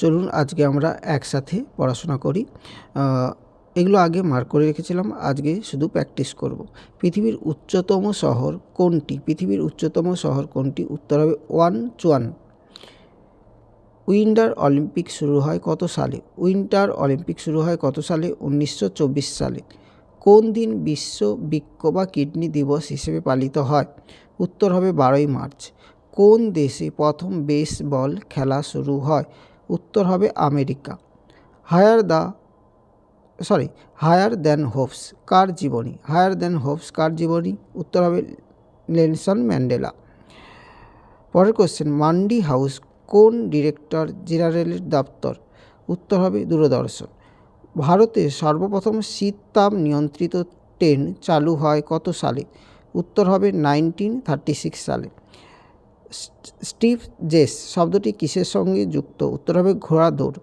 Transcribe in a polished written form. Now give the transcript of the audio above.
চলুন আজকে আমরা একসাথে পড়াশোনা করি। এগুলো আগে মার্ক করে রেখেছিলাম, আজকে শুধু প্র্যাকটিস করব। পৃথিবীর উচ্চতম শহর কোনটি? পৃথিবীর উচ্চতম শহর কোনটি? উত্তর হবে ওয়ানচুয়ান। উইন্টার অলিম্পিক শুরু হয় কত সালে? উইন্টার অলিম্পিক শুরু হয় কত সালে? 1924 সালে। কোন দিন বিশ্ব বৃক্ক বা কিডনি দিবস হিসেবে পালিত হয়? উত্তর হবে 12ই মার্চ। কোন দেশে প্রথম বেসবল খেলা শুরু হয়? উত্তর হবে আমেরিকা। হায়ার দ্যান হোপস কার জীবনী? হায়ার দ্যান হোপস কার জীবনী? উত্তর হবে নেলসন ম্যান্ডেলা। পরের কোশ্চেন, মান্ডি হাউস কোন ডিরেক্টর জেনারেলের দপ্তর? উত্তর হবে দূরদর্শন। ভারতে সর্বপ্রথম শীততাপ নিয়ন্ত্রিত ট্রেন চালু হয় কত সালে? উত্তর হবে 1936 সালে। স্টিভ জেস শব্দটি কিসের সঙ্গে যুক্ত? উত্তর হবে ঘোড়া দৌড়।